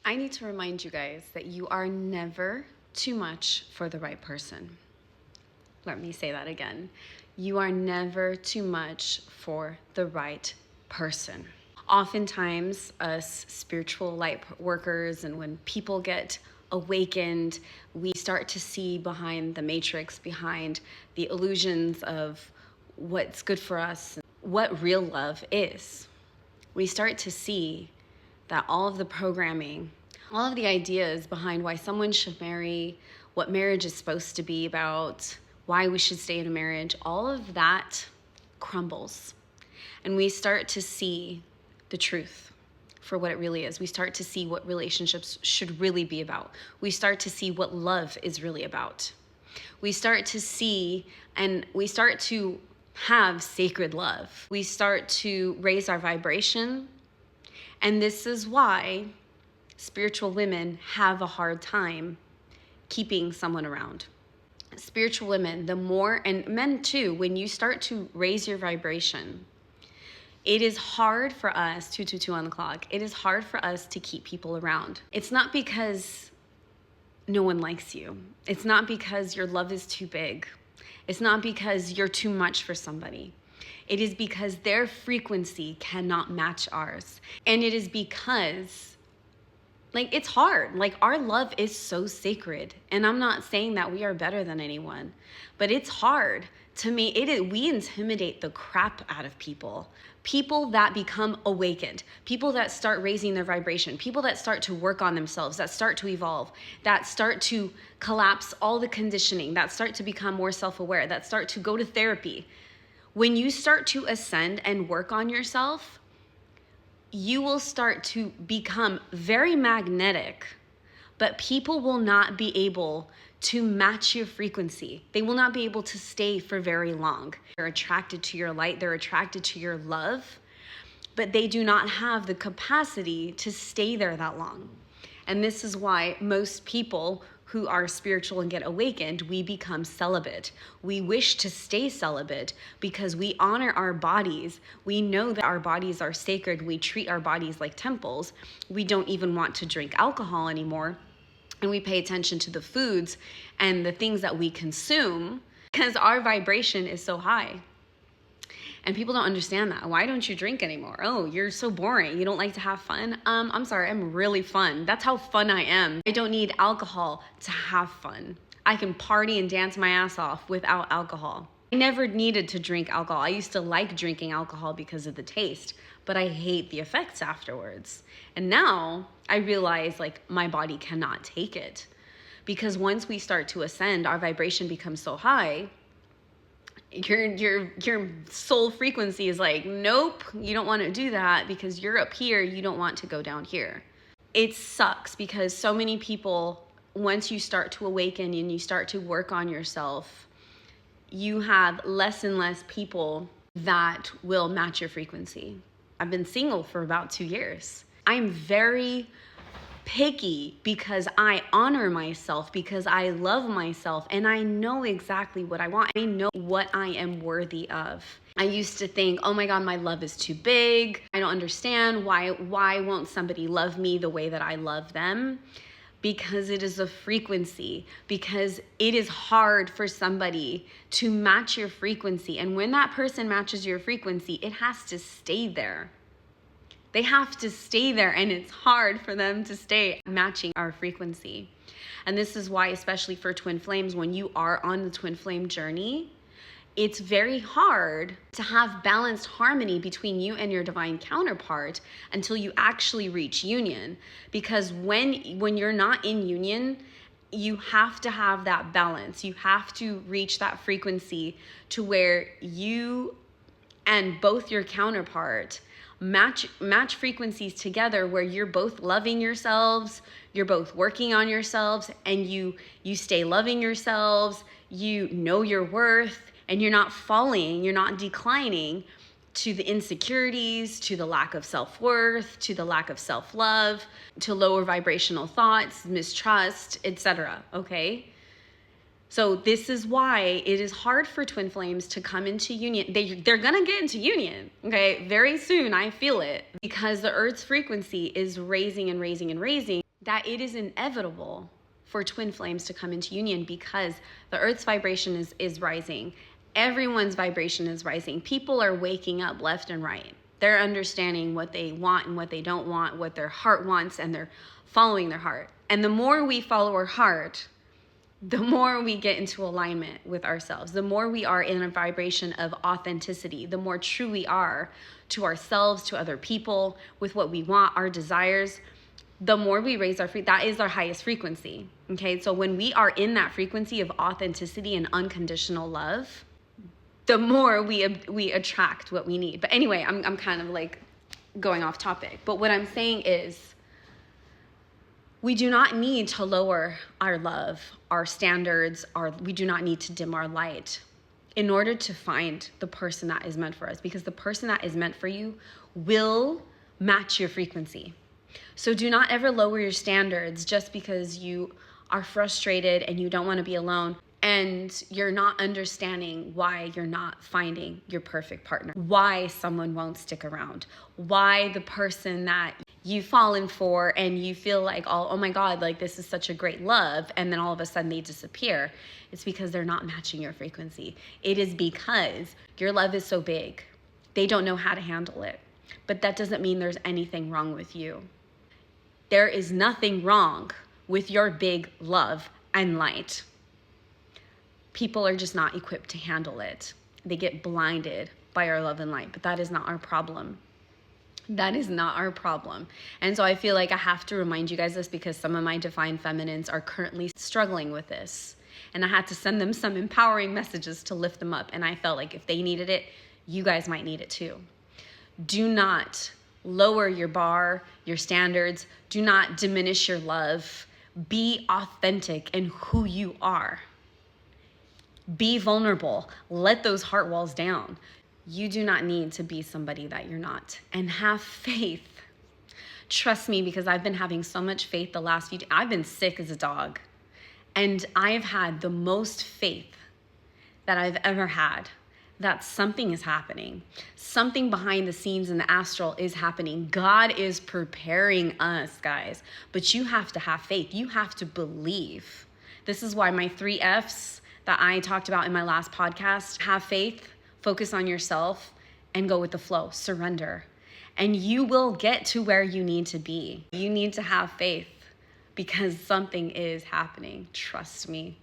I need to remind you guys that you are never too much for the right person. Let me say that again. You are never too much for the right person. Oftentimes, us spiritual light workers, and when people get awakened, we start to see behind the matrix, behind the illusions of what's good for us, what real love is. We start to see that all of the programming, all of the ideas behind why someone should marry, what marriage is supposed to be about, why we should stay in a marriage, all of that crumbles. And we start to see the truth for what it really is. We start to see what relationships should really be about. We start to see what love is really about. We start to see, and we start to have sacred love. We start to raise our vibration. And this is why spiritual women have a hard time keeping someone around. Spiritual women, the more, and men too, when you start to raise your vibration, it is hard for us, 222 on the clock, it is hard for us to keep people around. It's not because no one likes you. It's not because your love is too big. It's not because you're too much for somebody. It is because their frequency cannot match ours. And it is because, it's hard. Our love is so sacred. And I'm not saying that we are better than anyone, but it's hard. To me, we intimidate the crap out of people. People that become awakened, people that start raising their vibration, people that start to work on themselves, that start to evolve, that start to collapse all the conditioning, that start to become more self-aware, that start to go to therapy. When you start to ascend and work on yourself, you will start to become very magnetic, but people will not be able to match your frequency. They will not be able to stay for very long. They're attracted to your light, they're attracted to your love, but they do not have the capacity to stay there that long. And this is why most people who are spiritual and get awakened, we become celibate. We wish to stay celibate because we honor our bodies. We know that our bodies are sacred. We treat our bodies like temples. We don't even want to drink alcohol anymore. And we pay attention to the foods and the things that we consume because our vibration is so high. And people don't understand that. Why don't you drink anymore? Oh, you're so boring. You don't like to have fun? I'm sorry, I'm really fun. That's how fun I am. I don't need alcohol to have fun. I can party and dance my ass off without alcohol. I never needed to drink alcohol. I used to like drinking alcohol because of the taste, but I hate the effects afterwards. And now I realize my body cannot take it, because once we start to ascend, our vibration becomes so high. Your soul frequency is nope, you don't want to do that because you're up here, you don't want to go down here. It sucks because so many people, once you start to awaken and you start to work on yourself, you have less and less people that will match your frequency. I've been single for about 2 years. I'm very picky because I honor myself, because I love myself, and I know exactly what I want. I know what I am worthy of. I used to think, oh my God, my love is too big. I don't understand why won't somebody love me the way that I love them? Because it is a frequency, because it is hard for somebody to match your frequency. And when that person matches your frequency, it has to stay there. They have to stay there, and it's hard for them to stay matching our frequency. And this is why, especially for twin flames, when you are on the twin flame journey, it's very hard to have balanced harmony between you and your divine counterpart until you actually reach union. Because when you're not in union, you have to have that balance. You have to reach that frequency to where you and both your counterpart match frequencies together, where you're both loving yourselves, you're both working on yourselves, and you stay loving yourselves, you know your worth, and you're not falling, you're not declining to the insecurities, to the lack of self-worth, to the lack of self-love, to lower vibrational thoughts, mistrust, etc. Okay? So this is why it is hard for twin flames to come into union. They're gonna get into union, okay? Very soon, I feel it, because the Earth's frequency is raising and raising and raising. that it is inevitable for twin flames to come into union because the earth's vibration is rising. Everyone's vibration is rising. People are waking up left and right. They're understanding what they want and what they don't want, what their heart wants, and they're following their heart. And the more we follow our heart, the more we get into alignment with ourselves, the more we are in a vibration of authenticity, the more true we are to ourselves, to other people, with what we want, our desires, the more we raise our that is our highest frequency. Okay, so when we are in that frequency of authenticity and unconditional love, the more we attract what we need. But anyway, I'm kind of like going off topic. But what I'm saying is, we do not need to lower our love, our standards, we do not need to dim our light in order to find the person that is meant for us, because the person that is meant for you will match your frequency. So do not ever lower your standards just because you are frustrated and you don't want to be alone and you're not understanding why you're not finding your perfect partner, why someone won't stick around, why the person that you've fallen for and you feel like, oh my God, like this is such a great love, and then all of a sudden they disappear. It's because they're not matching your frequency. It is because your love is so big. They don't know how to handle it. But that doesn't mean there's anything wrong with you. There is nothing wrong with your big love and light. People are just not equipped to handle it. They get blinded by our love and light, but that is not our problem. That is not our problem. And so I feel like I have to remind you guys this because some of my divine feminines are currently struggling with this. And I had to send them some empowering messages to lift them up. And I felt like if they needed it, you guys might need it too. Do not lower your bar, your standards. Do not diminish your love. Be authentic in who you are. Be vulnerable. Let those heart walls down. You do not need to be somebody that you're not. And have faith. Trust me, because I've been having so much faith the last few days. I've been sick as a dog. And I've had the most faith that I've ever had that something is happening. Something behind the scenes in the astral is happening. God is preparing us, guys. But you have to have faith. You have to believe. This is why my 3 F's that I talked about in my last podcast, have faith, focus on yourself, and go with the flow. Surrender. And you will get to where you need to be. You need to have faith because something is happening. Trust me.